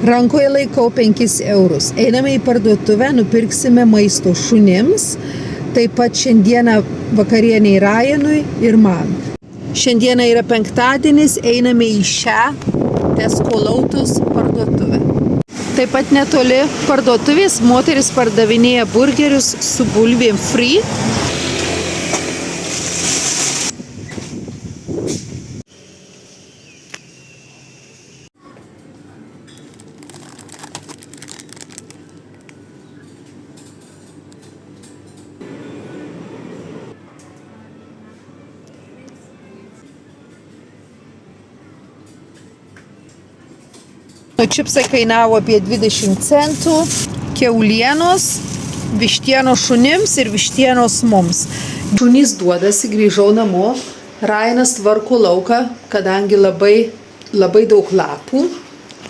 Rankoje laikau 5 eurus. Einame į parduotuvę, nupirksime maisto šunims, taip pat šiandieną vakarieniai Ryanui ir man. Šiandieną yra penktadienis, einame į šią Tesco Lotus parduotuvę. Taip pat netoli parduotuvės moteris pardavinėja burgerius su bulvėm free. Čipsai kainavo apie 20 centų, kiaulienos, vištienos šunims ir vištienos mums. Šunys duodasi, grįžau namo, Ryanas tvarko lauką, kadangi labai daug lapų.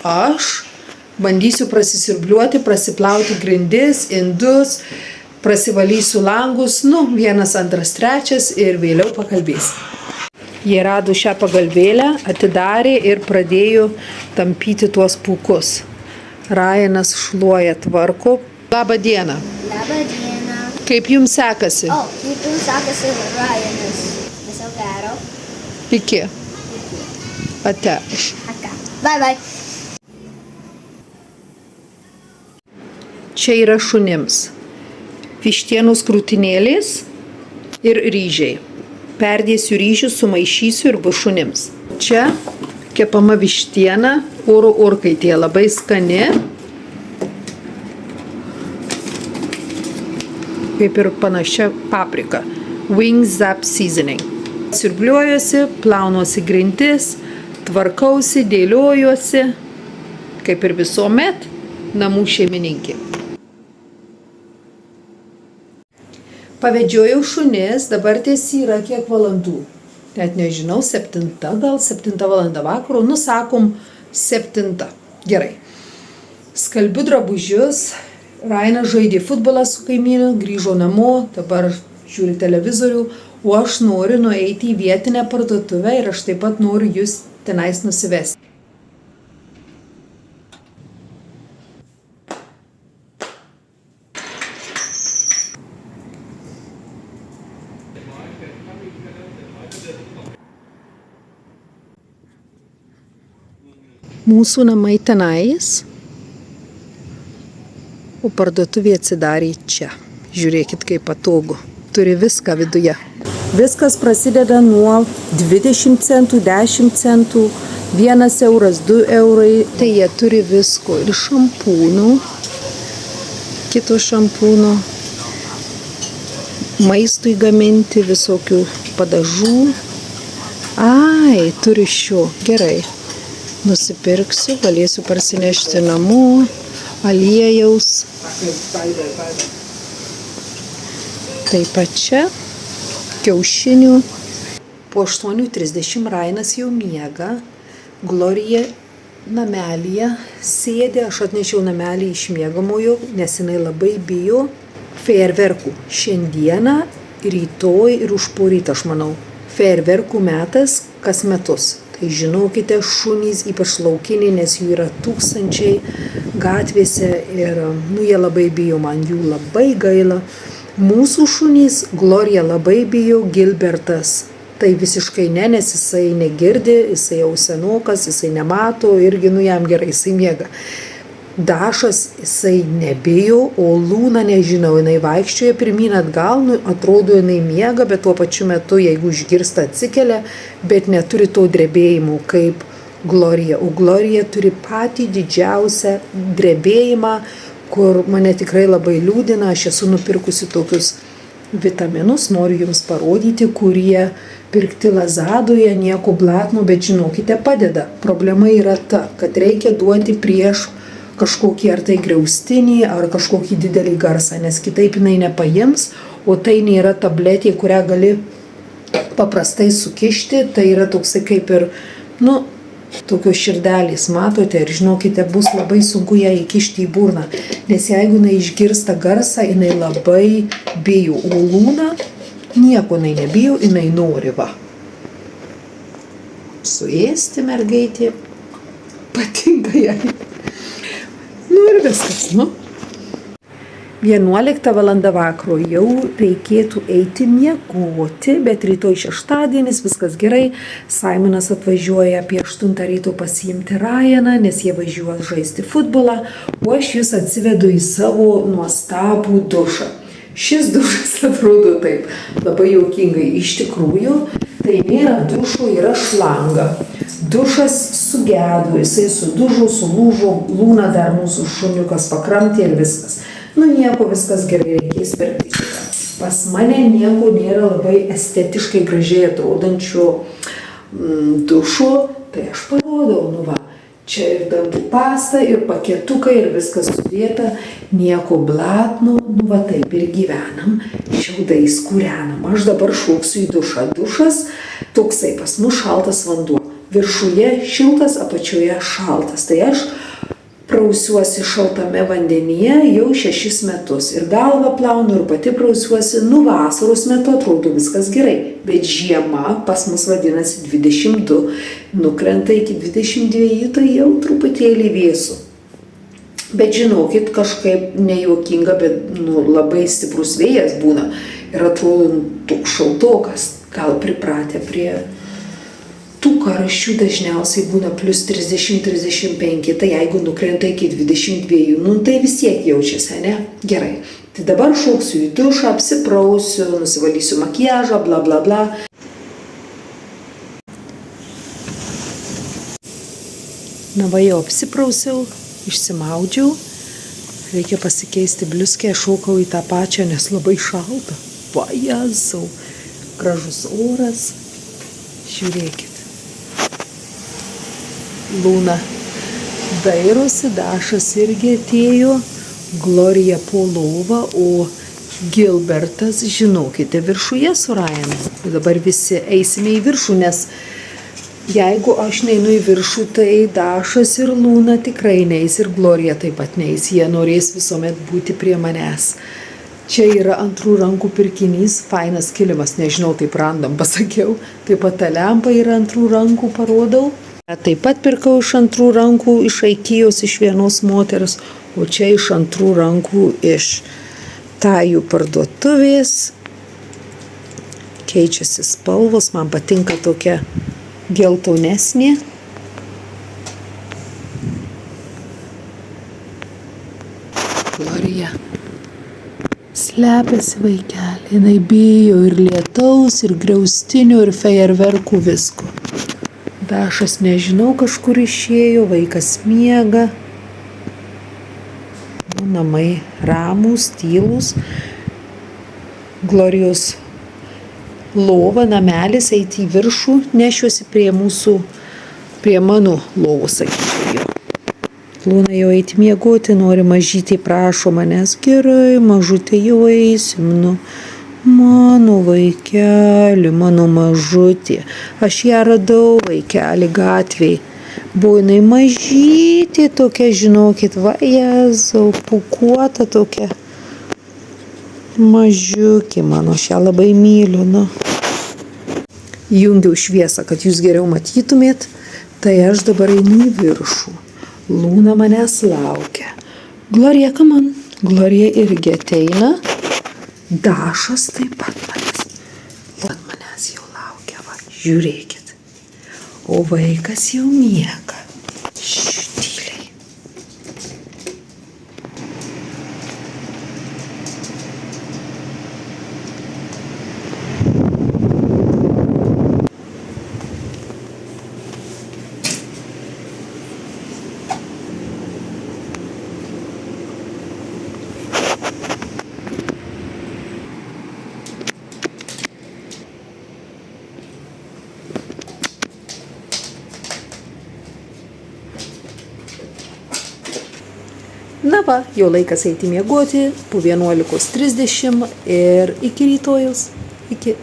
Aš bandysiu prasisiurbliuoti, prasiplauti grindis, indus, prasivalysiu langus, vienas, antras, trečias ir vėliau pakalbėsiu. Jie rado šią pagalvėlę, atidarė ir pradėjo tampyti tuos pūkus. Ryanas šluoja, tvarko. Labą dieną. Labą dieną. Kaip jums sekasi? Kaip jums sekasi, Ryanas? Viso gero. Iki. Ate. Aka. Bye. Čia yra šunims. Vištienos krūtinėlės ir ryžiai. Perdėsiu ryžius, sumaišysiu ir bus šunims. Čia kepama vištiena, oro orkaitėje, labai skani. Kaip ir panašia paprika. Wings Zap Seasoning. Siurbliuojuosi, plaunuosi grindis, tvarkausi, dėliojuosi, kaip ir visuomet, namų šeimininkė. Pavedžiojau šunis, dabar tiesi yra kiek valandų. Net nežinau, 7 valanda vakaro, sakom 7. Gerai. Skalbiu drabužius, Ryanas žaidė futbolą su kaimynu, grįžo namo, dabar žiūri televizorių, o aš noriu nueiti į vietinę parduotuvę ir aš taip pat noriu jūs tenais nusivesti. Mūsų namai tenais, o parduotuvė atsidarė čia. Žiūrėkit, kaip patogu. Turi viską viduje. Viskas prasideda nuo 20 centų, 10 centų, 1 euras, 2 eurai. Tai jie turi visko ir šampūnų, kito šampūno, maistui gaminti, visokių padažų. Ai, turi šio. Gerai. Nusipirksiu, galėsiu parsinešti namo, aliejaus. Taip pat čia kiaušinių. Po 8:30 Ryanas jau miega, Glorija namelyje sėdė, aš atnešiau namelį iš miegamojo, nes jinai labai bijo fejerverkų. Šiandieną, rytoj ir užporyt, aš manau. Fejerverkų metas kas metus. Tai žinokite, šunys, ypač laukiniai, nes jų yra tūkstančiai gatvėse ir jie labai bijo, man jų labai gaila. Mūsų šunys, Glorija labai bijo, Gilbertas tai visiškai ne, nes jisai negirdi, jisai jau senokas, jisai nemato, irgi jam gerai, jisai miega. Dašas jisai nebijo, o Lūna nežinau, jinai vaikščioja pirmyn atgal, atrodo jinai miega, bet tuo pačiu metu, jeigu išgirsta, atsikelia, bet neturi to drebėjimo kaip Glorija. O Glorija turi patį didžiausią drebėjimą, kur mane tikrai labai liūdina. Aš esu nupirkusi tokius vitaminus, noriu jums parodyti, kurie pirkti Lazadoje, nieko blatno, bet žinokite, padeda. Problema yra ta, kad reikia duoti prieš kažkokį ar tai griaustinį, ar kažkokį didelį garsą, nes kitaip jinai nepaims, o tai nėra tabletė, kurią gali paprastai sukišti, tai yra toksai kaip ir, tokios širdelės, matote, ir žinokite, bus labai sunku ją įkišti į burną, nes jeigu jinai išgirsta garsą, jinai labai bijo, o Lūna nieko jinai nebijo, jinai nori va. Suėsti mergaitė, patinka jai. 11 valanda vakaro jau reikėtų eiti miegoti, bet rytoj šeštadienis, viskas gerai. Simonas atvažiuoja apie 8 ryto pasiimti Ryaną, nes jie važiuos žaisti futbolą, o aš jūs atsivedu į savo nuostabų dušą. Šis dušas atrodo taip, labai juokingai. Iš tikrųjų, tai nėra dušo, yra šlanga. Dušas sugedo, jisai sudužo, sulūžo, Luna dar mūsų šuniukas pakramtė ir viskas. Nu nieko, viskas gerai, reikės pirkti kitą. Pas mane nieko nėra labai estetiškai gražiai atrodančio dušo, tai aš parodau, nu va, čia ir dantų pasta, ir paketukai, ir viskas sudėta, nieko blatno, nu va taip ir gyvenam, šiaudais kūrenam. Aš dabar šoksiu į dušą. Dušas toksai, pas mus šaltas vanduo. Viršuje šiltas, apačioje šaltas. Tai aš prausiuosi šaltame vandenyje jau 6 metus. Ir galvą plaunu, ir pati prausiuosi. Nu, vasaros metu atrodo viskas gerai. Bet žiema pas mus vadinasi 22. Nukrenta iki 22, tai jau truputėlį vėsu. Bet žinokit, kažkaip nejuokinga, bet labai stiprus vėjas būna. Ir atrodo toks šaltokas. Gal pripratę prie tų karščių dažniausiai būna plus 30-35, tai jeigu nukrenta iki 22, nu tai vis tiek jaučiasi, ne? Gerai. Tai dabar šoksiu į dušą, apsiprausiu, nusivalysiu makiažą, bla bla bla. Na va jau apsiprausiau, išsimaudžiau, reikia pasikeisti bliuskę, šokau į tą pačią, nes labai šalta. Vajazau, gražus oras, žiūrėkit. Luna dairosi, Dašas irgi atėjo, Glorija po lovą, o Gilbertas, žinokite, viršuje su Ryanu. Dabar visi eisime į viršų, nes jeigu aš neinu į viršų, tai Dašas ir Luna tikrai neis ir Glorija taip pat neis. Jie norės visuomet būti prie manęs. Čia yra antrų rankų pirkinys, fainas kilimas, nežinau, taip random pasakiau. Taip pat ta lempa yra antrų rankų, parodau. Taip pat pirkau iš antrų rankų, iš Aikijos, iš vienos moters, o čia iš antrų rankų iš Tajų parduotuvės. Keičiasi spalvos, man patinka tokia geltonesnė. Glorija slepiasi vaikelį, jinai bijo ir lietaus, ir griaustinių, ir fejerverkų visko. Dašas nežinau, kažkur išėjo, vaikas miega. Namai ramūs, tylūs. Glorijos lova, namelis, eiti į viršų, nešiuosi prie mano lovos, sakyčiau. Luna jau eiti miegoti, nori, mažytė prašo manęs, gerai, mažutė jau eisim, nu. Mano vaikeli, mano mažutė, aš ją radau, vaikeli, gatvėj. Buvo jinai mažytė tokia, žinokit, va, jezau, pūkuota tokia. Mažiukė mano, aš ją labai myliu, nu. Jungiau šviesą, kad jūs geriau matytumėt, tai aš dabar einu į viršų. Luna manęs laukia. Glorija, kaman. Glorija irgi ateina. Dašas taip pat manęs jau laukia, va, žiūrėkit. O vaikas jau miega. Tyliai. Na va, jau laikas eiti miegoti po 11:30 ir iki rytojaus. Iki.